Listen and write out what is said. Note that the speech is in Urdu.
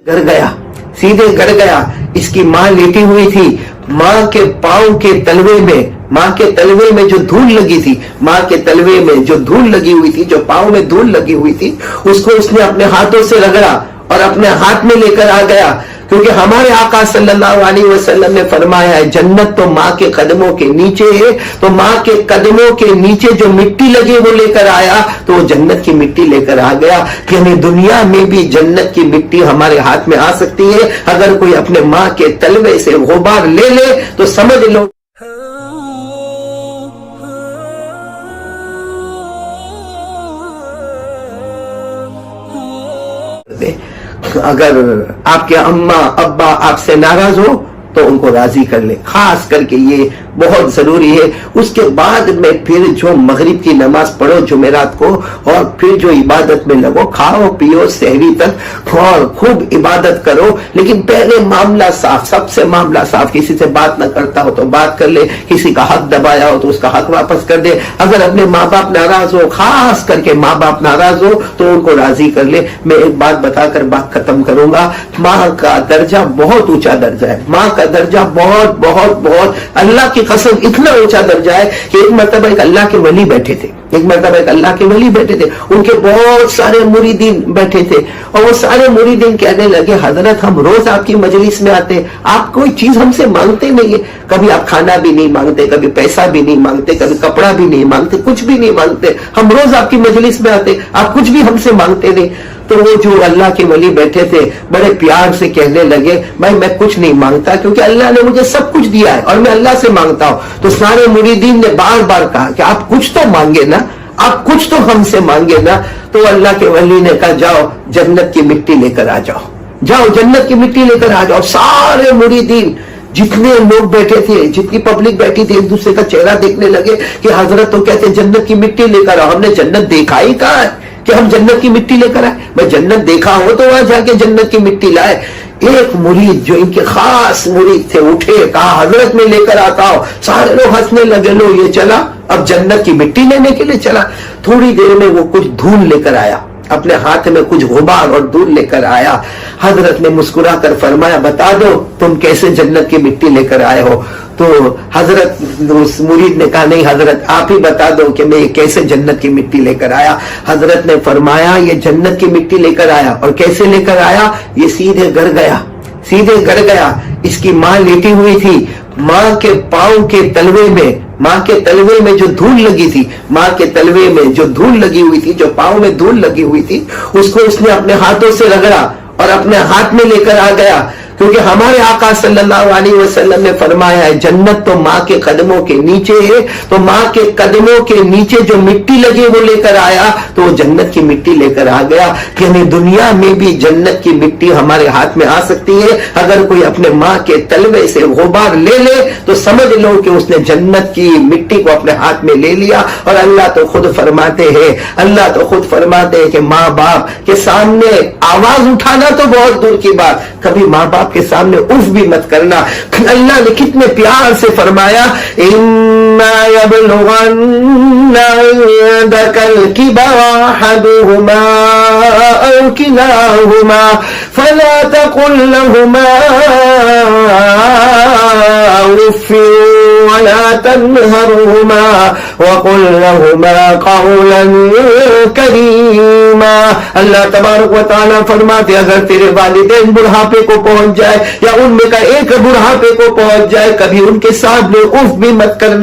گر گیا، سیدھے گر گیا۔ اس کی ماں لیٹی ہوئی تھی، ماں کے پاؤں کے تلوے میں، ماں کے تلوے میں جو دھول لگی تھی، ماں کے تلوے میں جو دھول لگی ہوئی تھی، جو پاؤں میں دھول لگی ہوئی تھی، اس کو اس نے اپنے ہاتھوں سے رگڑا اور اپنے ہاتھ میں لے کر آ گیا، کیونکہ ہمارے آقا صلی اللہ علیہ وسلم نے فرمایا ہے جنت تو ماں کے قدموں کے نیچے ہے، تو ماں کے قدموں کے نیچے جو مٹی لگی وہ لے کر آیا، تو وہ جنت کی مٹی لے کر آ گیا۔ یعنی دنیا میں بھی جنت کی مٹی ہمارے ہاتھ میں آ سکتی ہے، اگر کوئی اپنے ماں کے تلوے سے غبار لے لے تو سمجھ لو اگر آپ کے اماں ابا آپ سے ناراض ہو تو ان کو راضی کر لے، خاص کر کے یہ بہت ضروری ہے۔ اس کے بعد میں پھر جو مغرب کی نماز پڑھو جمعرات کو، اور پھر جو عبادت میں لگو، کھاؤ پیو سحری تک اور خوب عبادت کرو، لیکن پہلے معاملہ صاف، سب سے معاملہ صاف۔ کسی سے بات نہ کرتا ہو تو بات کر لے، کسی کا حق دبایا ہو تو اس کا حق واپس کر دے۔ اگر اپنے ماں باپ ناراض ہو، خاص کر کے ماں باپ ناراض ہو تو ان کو راضی کر لے۔ میں ایک بات بتا کر بات ختم کروں گا، ماں کا درجہ بہت اونچا درجہ ہے، ماں کا درجہ بہت بہت بہت، اللہ کی قسم اتنا اونچا درجہ ہے کہ ایک مرتبہ ایک اللہ کے ولی بیٹھے تھے، ایک مرتبہ ایک اللہ کے ولی بیٹھے تھے، ان کے بہت سارے مریدین بیٹھے تھے، اور وہ سارے مریدین کہنے لگے حضرت ہم روز آپ کی مجلس میں آتے، آپ کوئی چیز ہم سے مانگتے نہیں ہے، کبھی آپ کھانا بھی نہیں مانگتے، کبھی پیسہ بھی نہیں مانگتے، کبھی کپڑا بھی نہیں مانگتے، کچھ بھی نہیں مانگتے، ہم روز آپ کی مجلس میں آتے، آپ کچھ بھی ہم سے مانگتے نہیں۔ تو وہ جو اللہ کے ولی بیٹھے تھے بڑے پیار سے کہنے لگے بھائی میں کچھ نہیں مانگتا، کیونکہ اللہ نے مجھے سب کچھ دیا ہے اور میں اللہ سے مانگتا ہوں۔ تو سارے مریدین نے بار بار کہا کہ آپ کچھ تو مانگے نا، آپ کچھ تو ہم سے مانگے نا۔ تو اللہ کے ولی نے کہا جاؤ جنت کی مٹی لے کر آ جاؤ، جاؤ جنت کی مٹی لے کر آ جاؤ۔ سارے مریدین جتنے لوگ بیٹھے تھے، جتنی پبلک بیٹھی تھی، ایک دوسرے کا چہرہ دیکھنے لگے کہ حضرت تو کہتے جنت کی مٹی لے کر آؤ، ہم نے جنت دیکھا ہی کہاں ہے کہ ہم جنت کی مٹی لے کر آئے؟ میں جنت دیکھا ہو تو وہاں جا کے جنت کی مٹی لائے۔ ایک مرید جو ان کے خاص مرید تھے اٹھے، کہا حضرت میں لے کر آتا ہوں۔ سارے لوگ ہنسنے لگے، لو یہ چلا اب جنت کی مٹی لینے کے لیے چلا۔ تھوڑی دیر میں وہ کچھ دھول لے کر آیا، اپنے ہاتھ میں کچھ غبار اور دھول لے کر آیا۔ حضرت نے مسکرا کر فرمایا بتا دو تم کیسے جنت کی مٹی لے کر آئے ہو؟ تو حضرت اس مرید نے کہا نہیں حضرت آپ ہی بتا دو کہ میں یہ کیسے جنت کی مٹی لے کر آیا۔ حضرت نے فرمایا یہ جنت کی مٹی لے کر آیا، اور کیسے لے کر آیا؟ یہ سیدھے گر گیا، سیدھے گر گیا۔ اس کی ماں لیٹی ہوئی تھی، ماں کے پاؤں کے تلوے میں، ماں کے تلوے میں جو دھول لگی تھی، ماں کے تلوے میں جو دھول لگی ہوئی تھی، جو پاؤں میں دھول لگی ہوئی تھی، اس کو اس نے اپنے ہاتھوں سے رگڑا اور اپنے ہاتھ میں لے کر آ گیا، کیونکہ ہمارے آقا صلی اللہ علیہ وسلم نے فرمایا ہے جنت تو ماں کے قدموں کے نیچے ہے، تو ماں کے قدموں کے نیچے جو مٹی لگی وہ لے کر آیا، تو وہ جنت کی مٹی لے کر آ گیا۔ یعنی دنیا میں بھی جنت کی مٹی ہمارے ہاتھ میں آ سکتی ہے، اگر کوئی اپنے ماں کے تلوے سے غبار لے لے تو سمجھ لو کہ اس نے جنت کی مٹی کو اپنے ہاتھ میں لے لیا۔ اور اللہ تو خود فرماتے ہیں، اللہ تو خود فرماتے ہیں کہ ماں باپ کے سامنے آواز اٹھانا تو بہت دور کی بات، کبھی ماں باپ کے سامنے اف بھی مت کرنا۔ اللہ نے کتنے پیار سے فرمایا اِمَّا يَبْلُغَنَّ عِندَكَ الْكِبَرَ أَحَدُهُمَا أَوْ كِلَاهُمَا فَلَا تَقُل لَّهُمَا أُفٍّ وَلَا تَنْهَرْهُمَا وَقُل لَّهُمَا قَوْلًا كَرِيمًا۔ اللہ تبارک و تعالیٰ فرماتے اگر تیرے والدین بڑھاپے کو پہنچ جائے یا ان میں کا ایک بڑھاپے کو پہنچ جائے، کبھی ان کے سامنے اف بھی مت کرنا۔